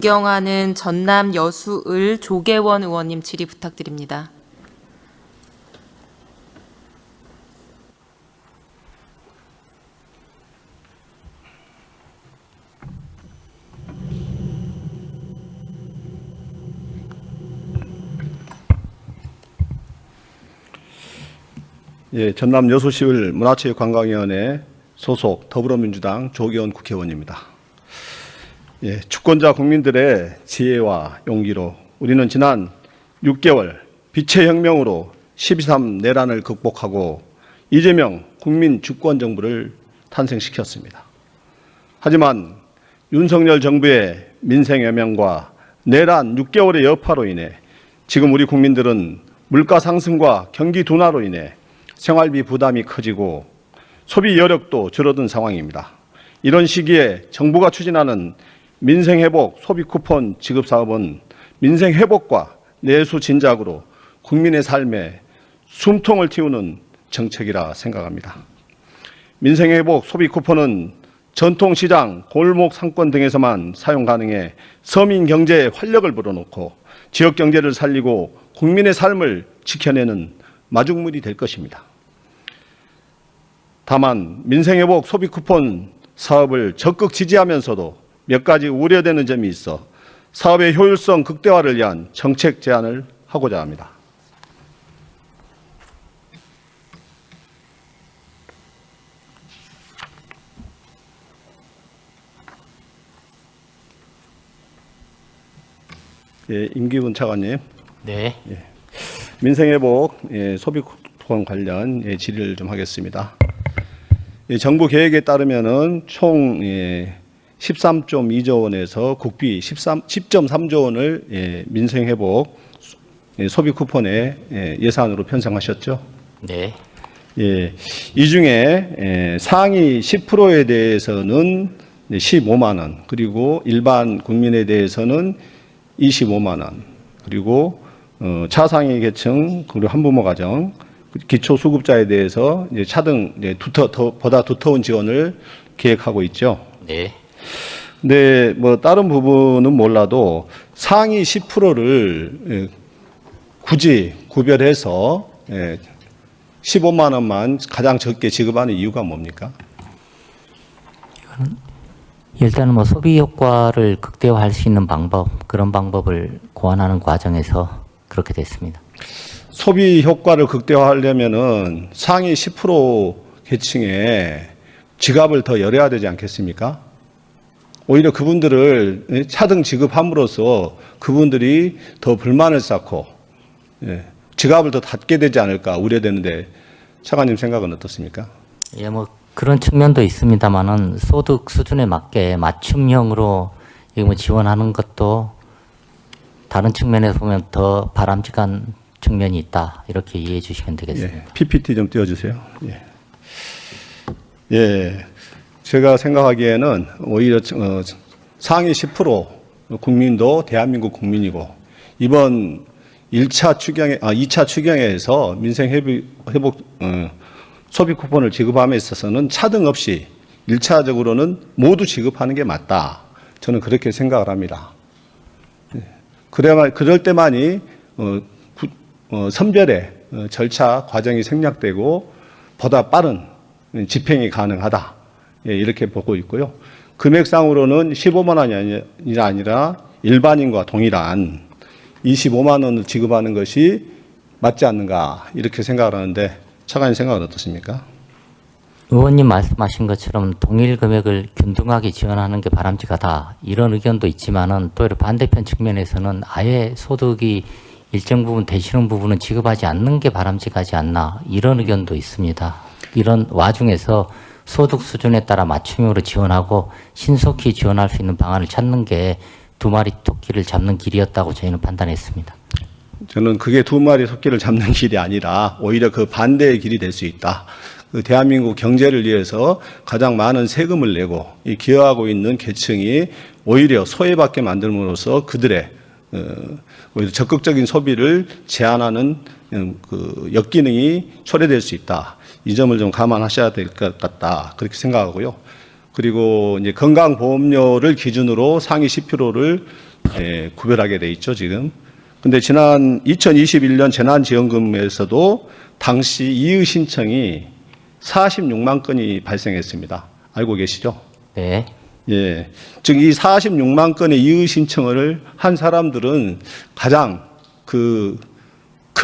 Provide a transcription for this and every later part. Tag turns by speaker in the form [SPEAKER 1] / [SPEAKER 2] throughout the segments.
[SPEAKER 1] 존경하는 전남 여수을 조계원 의원님 질의 부탁드립니다.
[SPEAKER 2] 예, 전남 여수시을 문화체육관광위원회 소속 더불어민주당 조계원 국회의원입니다. 예, 주권자 국민들의 지혜와 용기로 우리는 지난 6개월 빛의 혁명으로 12.3 내란을 극복하고 이재명 국민 주권 정부를 탄생시켰습니다. 하지만 윤석열 정부의 민생 여명과 내란 6개월의 여파로 인해 지금 우리 국민들은 물가 상승과 경기 둔화로 인해 생활비 부담이 커지고 소비 여력도 줄어든 상황입니다. 이런 시기에 정부가 추진하는 민생회복 소비 쿠폰 지급 사업은 민생회복과 내수 진작으로 국민의 삶에 숨통을 틔우는 정책이라 생각합니다. 민생회복 소비 쿠폰은 전통시장, 골목 상권 등에서만 사용 가능해 서민 경제에 활력을 불어넣고 지역 경제를 살리고 국민의 삶을 지켜내는 마중물이 될 것입니다. 다만 민생회복 소비 쿠폰 사업을 적극 지지하면서도 몇 가지 우려되는 점이 있어 사업의 효율성 극대화를 위한 정책 제안을 하고자 합니다. 예, 임기훈 차관님.
[SPEAKER 3] 네.
[SPEAKER 2] 예, 민생회복 소비 쿠폰 관련 질의를 좀 하겠습니다. 정부 계획에 따르면은 총 13.2조 원에서 국비 10.3조 원을 민생회복 소비 쿠폰에 예산으로 편성하셨죠.
[SPEAKER 3] 네.
[SPEAKER 2] 예, 이 중에 상위 10%에 대해서는 15만 원, 그리고 일반 국민에 대해서는 25만 원, 그리고 차상위 계층, 그리고 한부모 가정, 기초수급자에 대해서 이제 차등 보다 두터운 지원을 계획하고 있죠.
[SPEAKER 3] 네.
[SPEAKER 2] 근데 뭐 다른 부분은 몰라도 상위 10%를 굳이 구별해서 15만 원만 가장 적게 지급하는 이유가 뭡니까?
[SPEAKER 3] 일단은 뭐 소비 효과를 극대화할 수 있는 방법, 그런 방법을 고안하는 과정에서 그렇게 됐습니다.
[SPEAKER 2] 소비 효과를 극대화하려면은 상위 10% 계층에 지갑을 더 열어야 되지 않겠습니까? 오히려 그분들을 차등 지급함으로써 그분들이 더 불만을 쌓고 지갑을 더 닫게 되지 않을까 우려되는데 차관님 생각은 어떻습니까?
[SPEAKER 3] 예, 뭐 그런 측면도 있습니다만은 소득 수준에 맞게 맞춤형으로 뭐 지원하는 것도 다른 측면에서 보면 더 바람직한 측면이 있다, 이렇게 이해해 주시면 되겠습니다.
[SPEAKER 2] 예, PPT 좀 띄워주세요. 예. 예, 제가 생각하기에는 오히려 상위 10% 국민도 대한민국 국민이고 이번 2차 추경에서 민생 회복 소비 쿠폰을 지급함에 있어서는 차등 없이 1차적으로는 모두 지급하는 게 맞다. 저는 그렇게 생각을 합니다. 그럴 때만이 선별의 절차 과정이 생략되고 보다 빠른 집행이 가능하다. 이렇게 보고 있고요. 금액상으로는 15만 원이 아니라 일반인과 동일한 25만 원을 지급하는 것이 맞지 않는가 이렇게 생각을 하는데 차관님 생각은 어떻습니까?
[SPEAKER 3] 의원님 말씀하신 것처럼 동일 금액을 균등하게 지원하는 게 바람직하다, 이런 의견도 있지만은 또 반대편 측면에서는 아예 소득이 일정 부분 되시는 부분은 지급하지 않는 게 바람직하지 않나, 이런 의견도 있습니다. 이런 와중에서 소득 수준에 따라 맞춤형으로 지원하고 신속히 지원할 수 있는 방안을 찾는 게 두 마리 토끼를 잡는 길이었다고 저희는 판단했습니다.
[SPEAKER 2] 저는 그게 두 마리 토끼를 잡는 길이 아니라 오히려 그 반대의 길이 될 수 있다. 그 대한민국 경제를 위해서 가장 많은 세금을 내고 기여하고 있는 계층이 오히려 소외받게 만들므로써 그들의 오히려 적극적인 소비를 제한하는 그 역기능이 초래될 수 있다. 이 점을 좀 감안하셔야 될 것 같다. 그렇게 생각하고요. 그리고 이제 건강보험료를 기준으로 상위 10%를 구별하게 돼 있죠, 지금. 근데 지난 2021년 재난지원금에서도 당시 이의 신청이 46만 건이 발생했습니다. 알고 계시죠?
[SPEAKER 3] 네.
[SPEAKER 2] 예. 즉, 이 46만 건의 이의 신청을 한 사람들은 가장 큰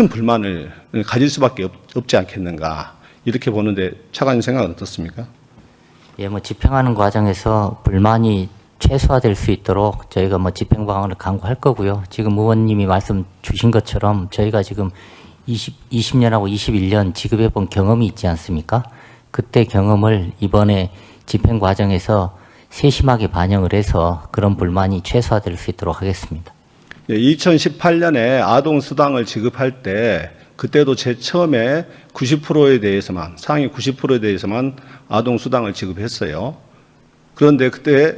[SPEAKER 2] 불만을 가질 수밖에 없지 않겠는가. 이렇게 보는데 차관님 생각은 어떻습니까?
[SPEAKER 3] 예, 집행하는 과정에서 불만이 최소화될 수 있도록 저희가 집행 방안을 강구할 거고요. 지금 의원님이 말씀 주신 것처럼 저희가 지금 20년하고 21년 지급해 본 경험이 있지 않습니까? 그때 경험을 이번에 집행 과정에서 세심하게 반영을 해서 그런 불만이 최소화될 수 있도록 하겠습니다.
[SPEAKER 2] 2018년에 아동수당을 지급할 때 그때도 제일 처음에 90%에 대해서만, 상위 90%에 대해서만 아동수당을 지급했어요. 그런데 그때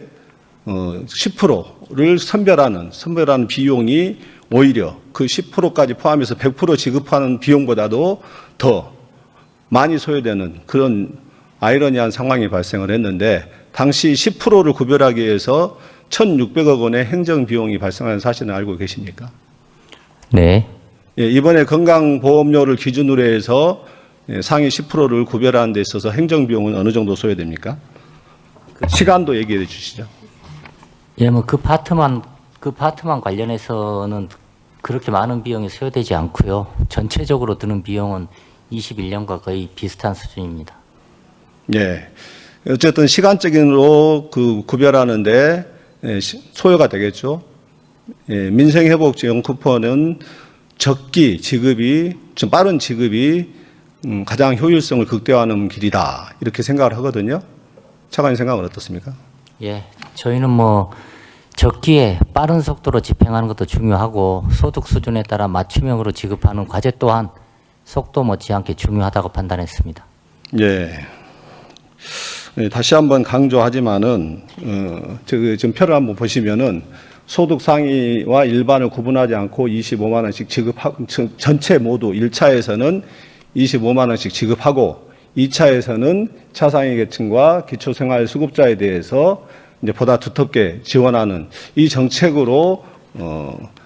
[SPEAKER 2] 10%를 선별하는 비용이 오히려 그 10%까지 포함해서 100% 지급하는 비용보다도 더 많이 소요되는 그런 아이러니한 상황이 발생을 했는데, 당시 10%를 구별하기 위해서 1,600억 원의 행정비용이 발생하는 사실은 알고 계십니까?
[SPEAKER 3] 네.
[SPEAKER 2] 예, 이번에 건강보험료를 기준으로 해서 상위 10%를 구별하는 데 있어서 행정비용은 어느 정도 소요됩니까? 시간도 얘기해 주시죠.
[SPEAKER 3] 예, 그 파트만 관련해서는 그렇게 많은 비용이 소요되지 않고요. 전체적으로 드는 비용은 21년과 거의 비슷한 수준입니다.
[SPEAKER 2] 예. 어쨌든 시간적으로 구별하는데 소요가 되겠죠. 예, 민생회복지원 쿠폰은 적기 지급이, 좀 빠른 지급이 가장 효율성을 극대화하는 길이다. 이렇게 생각을 하거든요. 차관님 생각은 어떻습니까?
[SPEAKER 3] 예, 저희는 적기에 빠른 속도로 집행하는 것도 중요하고 소득 수준에 따라 맞춤형으로 지급하는 과제 또한 속도 못지않게 중요하다고 판단했습니다.
[SPEAKER 2] 예. 다시 한번 강조하지만은 지금 표를 한번 보시면은 소득 상위와 일반을 구분하지 않고 25만 원씩 지급하고, 전체 모두 1차에서는 25만 원씩 지급하고 2차에서는 차상위 계층과 기초생활수급자에 대해서 이제 보다 두텁게 지원하는 이 정책으로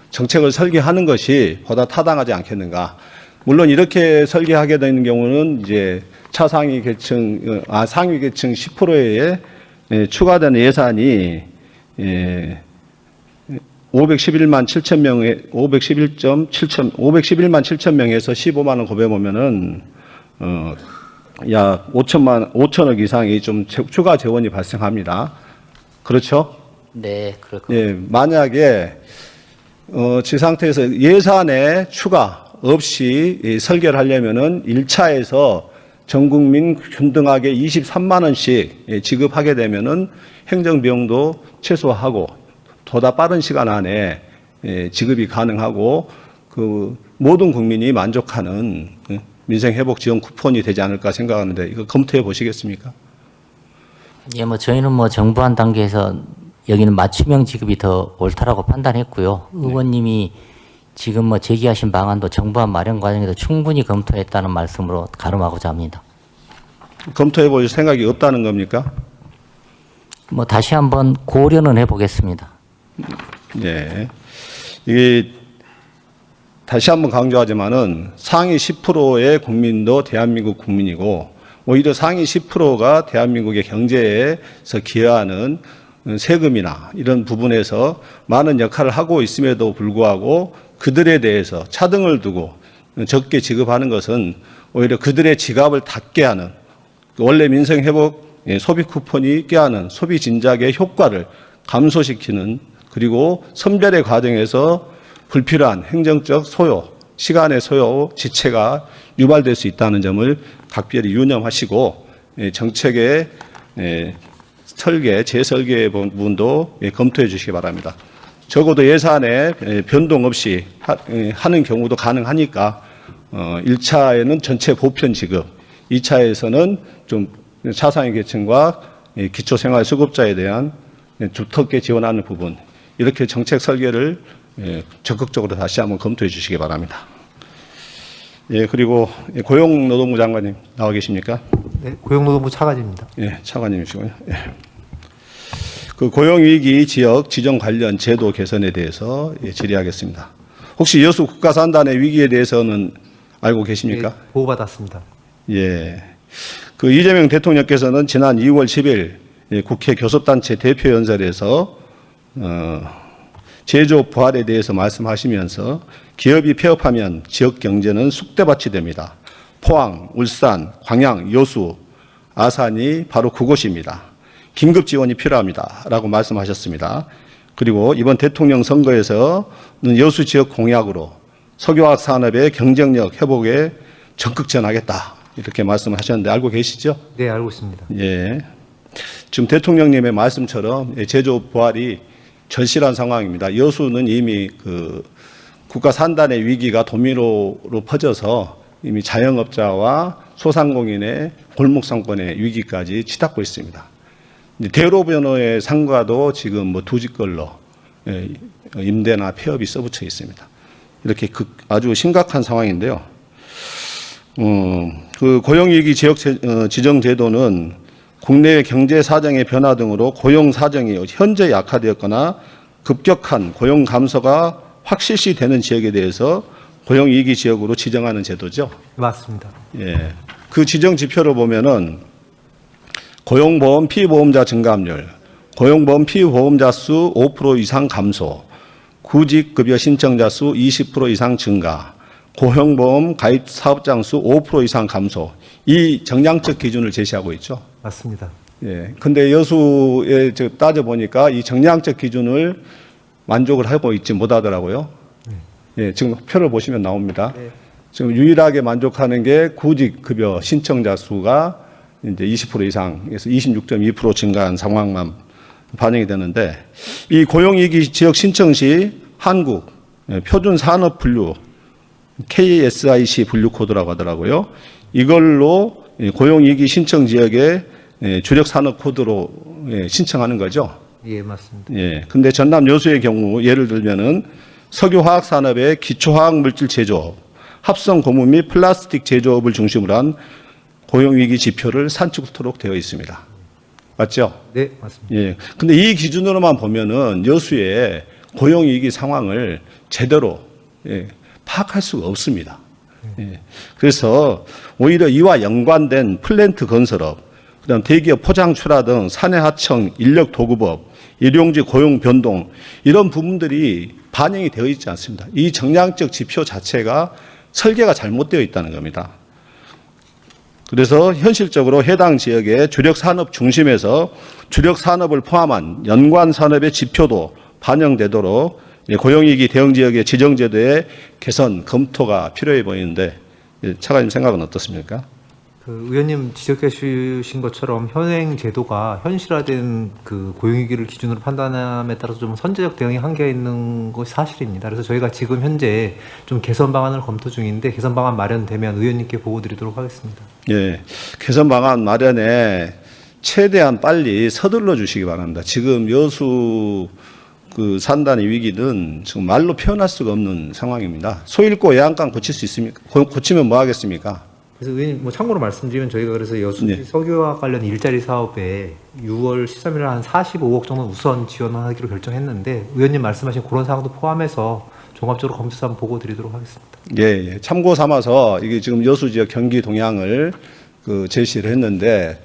[SPEAKER 2] 정책을 설계하는 것이 보다 타당하지 않겠는가. 물론 이렇게 설계하게 되는 경우는 이제 차상위 계층, 상위 계층 10%에 추가되는 예산이 511만 7천 명에 511만 7천 명에서 15만 원 곱해보면은 약 5천억 이상이 좀 추가 재원이 발생합니다. 그렇죠?
[SPEAKER 3] 네, 그럴 겁니다.
[SPEAKER 2] 예, 만약에 지 상태에서 예산에 추가 없이 설계를 하려면은 1차에서 전 국민 균등하게 23만 원씩 지급하게 되면은 행정 비용도 최소화하고 보다 빠른 시간 안에 지급이 가능하고 그 모든 국민이 만족하는 민생회복 지원 쿠폰이 되지 않을까 생각하는데 이거 검토해 보시겠습니까?
[SPEAKER 3] 예, 저희는 정부안 단계에서 여기는 맞춤형 지급이 더 옳다라고 판단했고요. 의원님이 지금 제기하신 방안도 정부안 마련 과정에서 충분히 검토했다는 말씀으로 가름하고자 합니다.
[SPEAKER 2] 검토해 볼 생각이 없다는 겁니까?
[SPEAKER 3] 다시 한번 고려는 해보겠습니다.
[SPEAKER 2] 네. 이게 다시 한번 강조하지만은 상위 10%의 국민도 대한민국 국민이고 오히려 상위 10%가 대한민국의 경제에서 기여하는 세금이나 이런 부분에서 많은 역할을 하고 있음에도 불구하고 그들에 대해서 차등을 두고 적게 지급하는 것은 오히려 그들의 지갑을 닫게 하는, 원래 민생회복 소비 쿠폰이 꾀하는 소비 진작의 효과를 감소시키는, 그리고 선별의 과정에서 불필요한 행정적 소요, 시간의 소요, 지체가 유발될 수 있다는 점을 각별히 유념하시고 정책의 설계, 재설계 부분도 검토해 주시기 바랍니다. 적어도 예산에 변동 없이 하는 경우도 가능하니까 1차에는 전체 보편 지급, 2차에서는 좀 차상위 계층과 기초생활수급자에 대한 두텁게 지원하는 부분, 이렇게 정책 설계를 적극적으로 다시 한번 검토해 주시기 바랍니다. 예, 그리고 고용노동부 장관님 나와 계십니까?
[SPEAKER 4] 네, 고용노동부 차관입니다.
[SPEAKER 2] 예, 차관님이시고요. 예. 그 고용위기 지역 지정 관련 제도 개선에 대해서 질의하겠습니다. 혹시 여수 국가산단의 위기에 대해서는 알고 계십니까?
[SPEAKER 4] 예, 보고받았습니다.
[SPEAKER 2] 예. 그 이재명 대통령께서는 지난 2월 10일 국회 교섭단체 대표연설에서 제조 부활에 대해서 말씀하시면서 기업이 폐업하면 지역 경제는 쑥대밭이 됩니다. 포항, 울산, 광양, 여수, 아산이 바로 그곳입니다. 긴급 지원이 필요합니다. 라고 말씀하셨습니다. 그리고 이번 대통령 선거에서는 여수 지역 공약으로 석유화학 산업의 경쟁력 회복에 적극 전하겠다. 이렇게 말씀하셨는데 알고 계시죠?
[SPEAKER 4] 네, 알고 있습니다.
[SPEAKER 2] 예. 지금 대통령님의 말씀처럼 제조 부활이 절실한 상황입니다. 여수는 이미 그 국가 산단의 위기가 도미노로 퍼져서 이미 자영업자와 소상공인의 골목 상권의 위기까지 치닫고 있습니다. 대로변호의 상가도 지금 뭐 두직걸로 임대나 폐업이 써붙여 있습니다. 이렇게 아주 심각한 상황인데요. 그 고용위기 지역 지정 제도는 국내의 경제 사정의 변화 등으로 고용 사정이 현저히 악화되었거나 급격한 고용 감소가 확실시 되는 지역에 대해서 고용위기 지역으로 지정하는 제도죠.
[SPEAKER 4] 맞습니다.
[SPEAKER 2] 예. 그 지정 지표로 보면은 고용보험 피보험자 증가압률, 고용보험 피보험자 수 5% 이상 감소, 구직급여 신청자 수 20% 이상 증가, 고용보험 가입 사업장 수 5% 이상 감소, 이 정량적 기준을 제시하고 있죠.
[SPEAKER 4] 맞습니다.
[SPEAKER 2] 예. 근데 여수에 따져보니까 이 정량적 기준을 만족을 하고 있지 못하더라고요. 예. 지금 표를 보시면 나옵니다.
[SPEAKER 4] 네.
[SPEAKER 2] 지금 유일하게 만족하는 게 구직급여 신청자 수가 이제 20% 이상에서 26.2% 증가한 상황만 반영이 되는데 이 고용위기 지역 신청 시 한국 표준산업분류 KSIC 분류 코드라고 하더라고요. 이걸로 고용위기 신청 지역에 주력 산업 코드로 신청하는 거죠.
[SPEAKER 4] 예, 맞습니다.
[SPEAKER 2] 예. 근데 전남 여수의 경우 예를 들면은 석유화학 산업의 기초화학 물질 제조업, 합성 고무 및 플라스틱 제조업을 중심으로 한 고용위기 지표를 산출토록 되어 있습니다. 맞죠?
[SPEAKER 4] 네, 맞습니다.
[SPEAKER 2] 예. 근데 이 기준으로만 보면은 여수의 고용위기 상황을 제대로 파악할 수가 없습니다. 예. 그래서 오히려 이와 연관된 플랜트 건설업, 그다음 대기업 포장 출하 등 사내 하청 인력 도급업, 일용직 고용 변동 이런 부분들이 반영이 되어 있지 않습니다. 이 정량적 지표 자체가 설계가 잘못되어 있다는 겁니다. 그래서 현실적으로 해당 지역의 주력 산업 중심에서 주력 산업을 포함한 연관 산업의 지표도 반영되도록 고용위기 대응 지역의 지정 제도의 개선 검토가 필요해 보이는데 차관님 생각은 어떻습니까?
[SPEAKER 4] 그 의원님 지적해 주신 것처럼 현행 제도가 현실화된 그 고용위기를 기준으로 판단함에 따라서 좀 선제적 대응이 한계가 있는 것이 사실입니다. 그래서 저희가 지금 현재 좀 개선 방안을 검토 중인데 개선 방안 마련되면 의원님께 보고 드리도록 하겠습니다.
[SPEAKER 2] 예, 개선 방안 마련에 최대한 빨리 서둘러 주시기 바랍니다. 지금 여수 그 산단의 위기는 지금 말로 표현할 수가 없는 상황입니다. 소 잃고 애완간 고칠 수 있습니까? 고치면 뭐 하겠습니까?
[SPEAKER 4] 그래서 의원님 뭐 참고로 말씀드리면 저희가 그래서 여수
[SPEAKER 2] 네.
[SPEAKER 4] 석유화학 관련 일자리 사업에 6월 13일 한 45억 정도 우선 지원하기로 결정했는데 의원님 말씀하신 그런 사항도 포함해서 종합적으로 검토해서 한번 보고 드리도록 하겠습니다.
[SPEAKER 2] 예, 예. 참고 삼아서 이게 지금 여수 지역 경기 동향을 그 제시를 했는데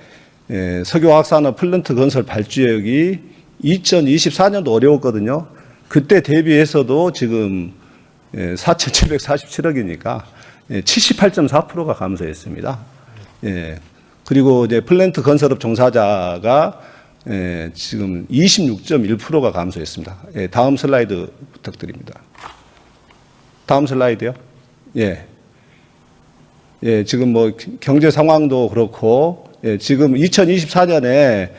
[SPEAKER 2] 석유화학산업 플랜트 건설 발주액이 2024년도 어려웠거든요. 그때 대비해서도 지금 4,747억이니까 78.4%가 감소했습니다. 예. 그리고 이제 플랜트 건설업 종사자가 지금 26.1%가 감소했습니다. 예, 다음 슬라이드 부탁드립니다. 다음 슬라이드요. 예. 예, 지금 뭐 경제 상황도 그렇고, 예, 지금 2024년에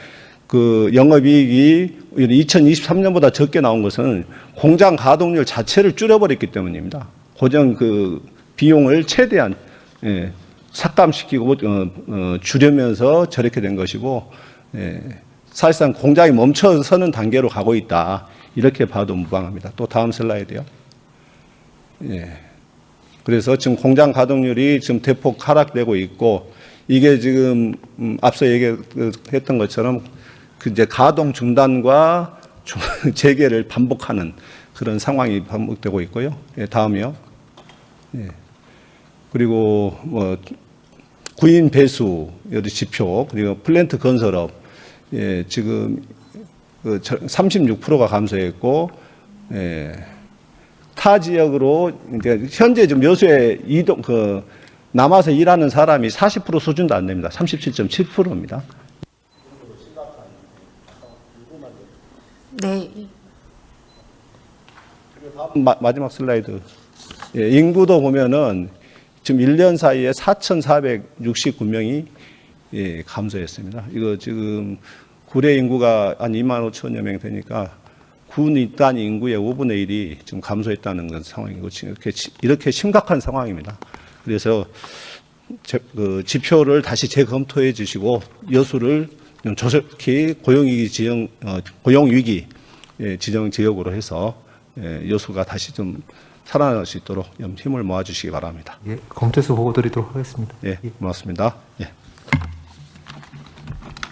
[SPEAKER 2] 그 영업이익이 2023년보다 적게 나온 것은 공장 가동률 자체를 줄여버렸기 때문입니다. 고정 그 비용을 최대한 삭감시키고 줄이면서 저렇게 된 것이고, 사실상 공장이 멈춰서는 단계로 가고 있다. 이렇게 봐도 무방합니다. 또 다음 슬라이드요. 예. 그래서 지금 공장 가동률이 지금 대폭 하락되고 있고, 이게 지금 앞서 얘기했던 것처럼 그 이제 가동 중단과 재개를 반복하는 그런 상황이 반복되고 있고요. 예, 다음이요. 예. 그리고 뭐 구인 배수 여기 지표 그리고 플랜트 건설업 예, 지금 그 36%가 감소했고 예, 타 지역으로 이제 현재 좀 여수에 이동 남아서 일하는 사람이 40% 수준도 안 됩니다. 37.7%입니다.
[SPEAKER 1] 네.
[SPEAKER 2] 마지막 슬라이드. 예, 인구도 보면은 지금 1년 사이에 4,469명이 예, 감소했습니다. 이거 지금 구례 인구가 한 2만 5천여 명 되니까 군 일단 인구의 5분의 1이 지금 감소했다는 건 상황이고 지금 이렇게 심각한 상황입니다. 그래서 그 지표를 다시 재검토해 주시고 여수를 좀 조속히 고용위기 지정 지역으로 해서 여수가 다시 좀 살아날 수 있도록 힘을 모아주시기 바랍니다.
[SPEAKER 4] 예, 검토해서 보고 드리도록 하겠습니다.
[SPEAKER 2] 예, 고맙습니다. 예.